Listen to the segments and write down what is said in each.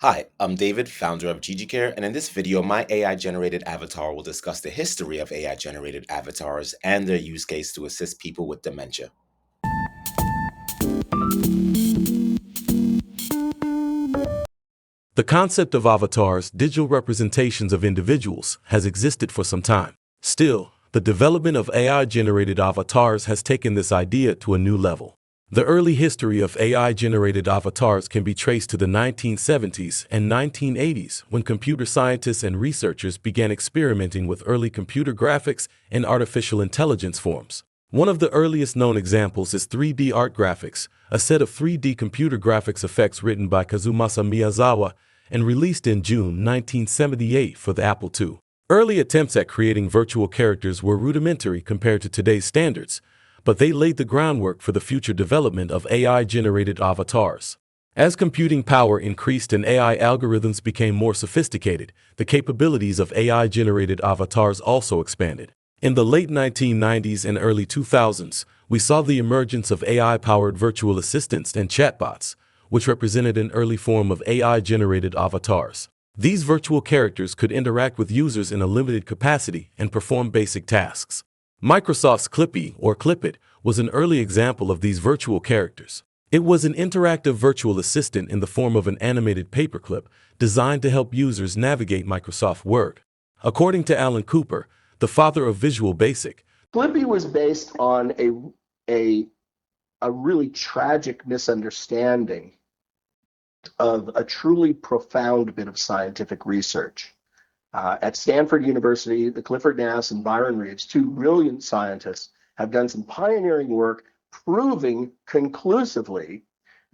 Hi, I'm David, founder of GGCare, and in this video, my AI-generated avatar will discuss the history of AI-generated avatars and their use case to assist people with dementia. The concept of avatars, digital representations of individuals, has existed for some time. Still, the development of AI-generated avatars has taken this idea to a new level. The early history of AI-generated avatars can be traced to the 1970s and 1980s when computer scientists and researchers began experimenting with early computer graphics and artificial intelligence forms. One of the earliest known examples is 3D art graphics, a set of 3D computer graphics effects written by Kazumasa Miyazawa and released in June 1978 for the Apple II. Early attempts at creating virtual characters were rudimentary compared to today's standards, but they laid the groundwork for the future development of AI-generated avatars. As computing power increased and AI algorithms became more sophisticated, the capabilities of AI-generated avatars also expanded. In the late 1990s and early 2000s, we saw the emergence of AI-powered virtual assistants and chatbots, which represented an early form of AI-generated avatars. These virtual characters could interact with users in a limited capacity and perform basic tasks. Microsoft's Clippy, or Clipit, was an early example of these virtual characters. It was an interactive virtual assistant in the form of an animated paperclip designed to help users navigate Microsoft Word. According to Alan Cooper, the father of Visual Basic, Clippy was based on a really tragic misunderstanding of a truly profound bit of scientific research. At Stanford University, the Clifford Nass and Byron Reeves, two brilliant scientists, have done some pioneering work proving conclusively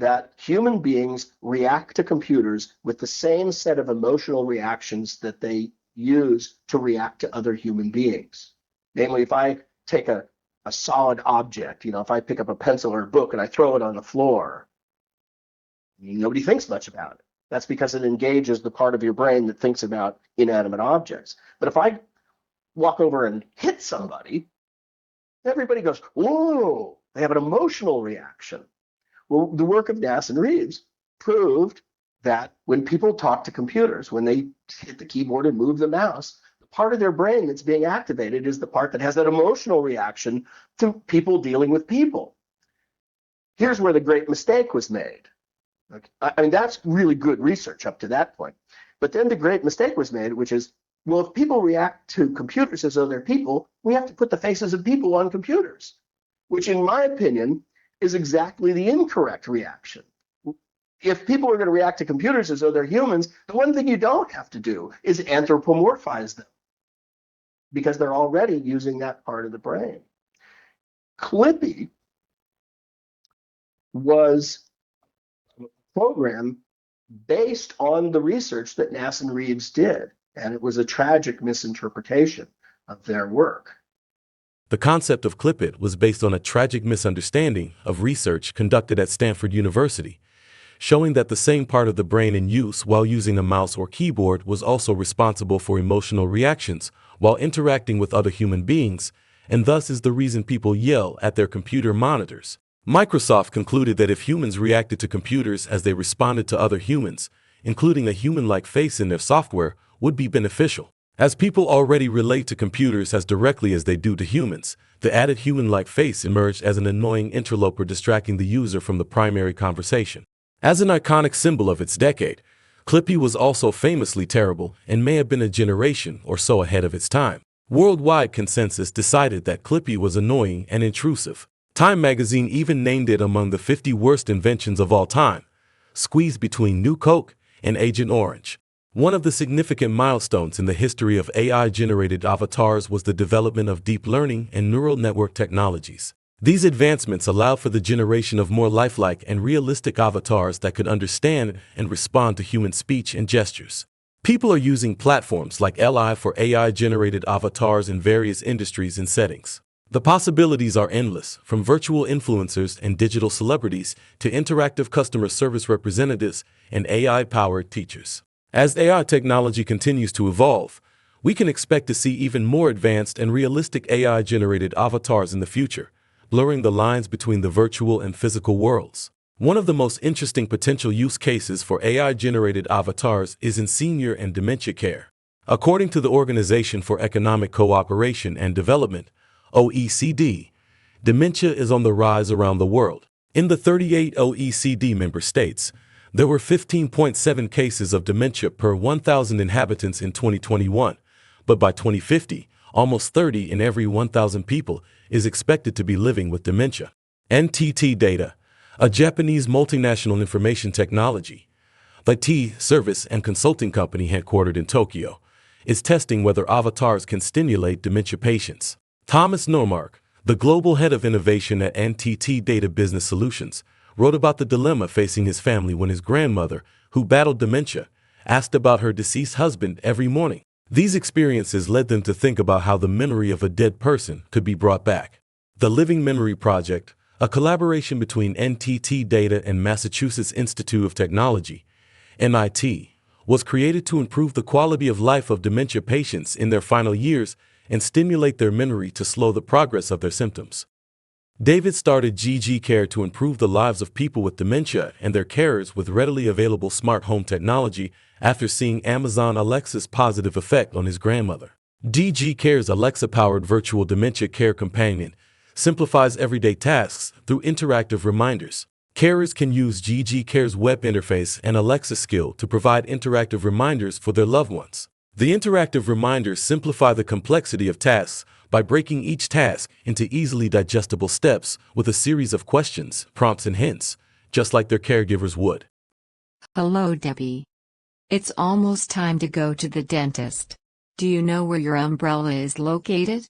that human beings react to computers with the same set of emotional reactions that they use to react to other human beings. Namely, if I take a solid object, if I pick up a pencil or a book and I throw it on the floor, nobody thinks much about it. That's because it engages the part of your brain that thinks about inanimate objects. But if I walk over and hit somebody, everybody goes, whoa, they have an emotional reaction. Well, the work of Nass and Reeves proved that when people talk to computers, when they hit the keyboard and move the mouse, the part of their brain that's being activated is the part that has that emotional reaction to people dealing with people. Here's where the great mistake was made. I mean, that's really good research up to that point. But then the great mistake was made, which is, well, if people react to computers as though they're people, we have to put the faces of people on computers, which in my opinion is exactly the incorrect reaction. If people are going to react to computers as though they're humans, the one thing you don't have to do is anthropomorphize them because they're already using that part of the brain. Clippy was a program based on the research that Nass and Reeves did, and it was a tragic misinterpretation of their work. the concept of Clipit was based on a tragic misunderstanding of research conducted at Stanford University, showing that the same part of the brain in use while using a mouse or keyboard was also responsible for emotional reactions while interacting with other human beings, and thus is the reason people yell at their computer monitors. Microsoft concluded that if humans reacted to computers as they responded to other humans, including a human-like face in their software, would be beneficial. As people already relate to computers as directly as they do to humans, the added human-like face emerged as an annoying interloper distracting the user from the primary conversation. As an iconic symbol of its decade, Clippy was also famously terrible and may have been a generation or so ahead of its time. Worldwide consensus decided that Clippy was annoying and intrusive. Time magazine even named it among the 50 worst inventions of all time, squeezed between New Coke and Agent Orange. One of the significant milestones in the history of AI-generated avatars was the development of deep learning and neural network technologies. These advancements allowed for the generation of more lifelike and realistic avatars that could understand and respond to human speech and gestures. People are using platforms like LI for AI-generated avatars in various industries and settings. The possibilities are endless, from virtual influencers and digital celebrities to interactive customer service representatives and AI-powered teachers. As AI technology continues to evolve, we can expect to see even more advanced and realistic AI-generated avatars in the future, blurring the lines between the virtual and physical worlds. One of the most interesting potential use cases for AI-generated avatars is in senior and dementia care. According to the Organization for Economic Cooperation and Development, OECD, dementia is on the rise around the world. In the 38 OECD member states, there were 15.7 cases of dementia per 1,000 inhabitants in 2021, but by 2050, almost 30 in every 1,000 people is expected to be living with dementia. NTT Data, a Japanese multinational information technology, IT service and consulting company headquartered in Tokyo, is testing whether avatars can stimulate dementia patients. Thomas Normark, the global head of innovation at NTT Data Business Solutions, wrote about the dilemma facing his family when his grandmother, who battled dementia, asked about her deceased husband every morning. These experiences led them to think about how the memory of a dead person could be brought back. The Living Memory Project, a collaboration between NTT Data and Massachusetts Institute of Technology, MIT, was created to improve the quality of life of dementia patients in their final years and stimulate their memory to slow the progress of their symptoms. David started GG Care to improve the lives of people with dementia and their carers with readily available smart home technology after seeing Amazon Alexa's positive effect on his grandmother. DG Care's Alexa-powered virtual dementia care companion simplifies everyday tasks through interactive reminders. Carers can use GG Care's web interface and Alexa skill to provide interactive reminders for their loved ones. The interactive reminders simplify the complexity of tasks by breaking each task into easily digestible steps with a series of questions, prompts, and hints, just like their caregivers would. Hello, Debbie. It's almost time to go to the dentist. Do you know where your umbrella is located?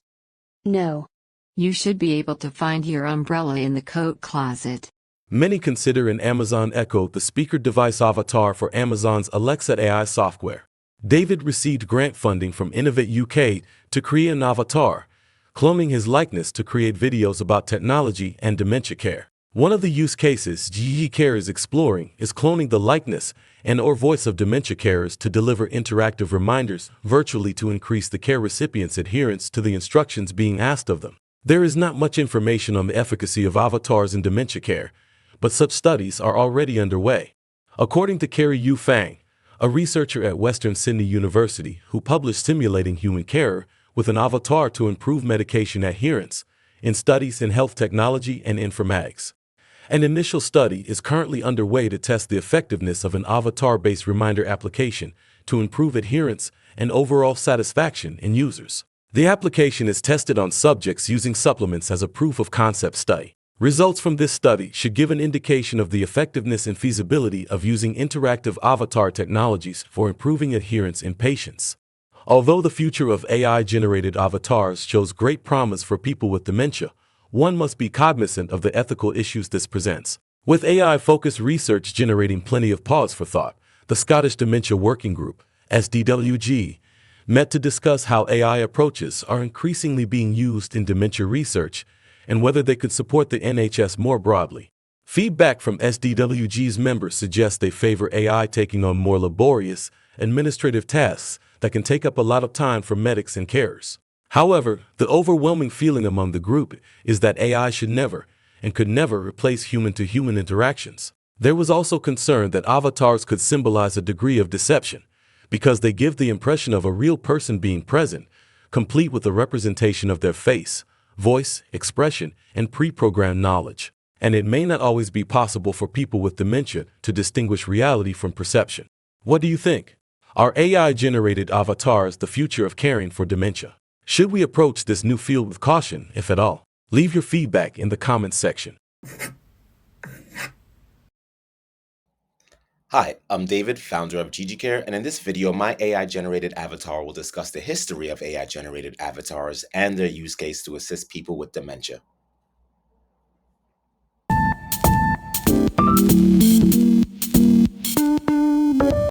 No. You should be able to find your umbrella in the coat closet. Many consider an Amazon Echo the speaker device avatar for Amazon's Alexa AI software. David received grant funding from Innovate UK to create an avatar, cloning his likeness to create videos about technology and dementia care. One of the use cases GG Care is exploring is cloning the likeness and/or voice of dementia carers to deliver interactive reminders virtually to increase the care recipient's adherence to the instructions being asked of them. There is not much information on the efficacy of avatars in dementia care, but such studies are already underway. According to Carrie Yu Fang, a researcher at Western Sydney University who published Simulating Human Care with an Avatar to Improve Medication Adherence in Studies in Health Technology and Informatics. An initial study is currently underway to test the effectiveness of an avatar-based reminder application to improve adherence and overall satisfaction in users. The application is tested on subjects using supplements as a proof of concept study. Results from this study should give an indication of the effectiveness and feasibility of using interactive avatar technologies for improving adherence in patients. Although the future of AI-generated avatars shows great promise for people with dementia, one must be cognizant of the ethical issues this presents. With AI-focused research generating plenty of pause for thought, the Scottish Dementia Working Group, SDWG, met to discuss how AI approaches are increasingly being used in dementia research and whether they could support the NHS more broadly. Feedback from SDWG's members suggests they favor AI taking on more laborious, administrative tasks that can take up a lot of time for medics and carers. However, the overwhelming feeling among the group is that AI should never and could never replace human-to-human interactions. There was also concern that avatars could symbolize a degree of deception, because they give the impression of a real person being present, complete with a representation of their face, voice, expression, and pre-programmed knowledge. And it may not always be possible for people with dementia to distinguish reality from perception. What do you think? Are AI-generated avatars the future of caring for dementia? Should we approach this new field with caution, if at all? Leave your feedback in the comments section. Hi, I'm David, founder of GG Care, and in this video, my AI-generated avatar will discuss the history of AI-generated avatars and their use case to assist people with dementia.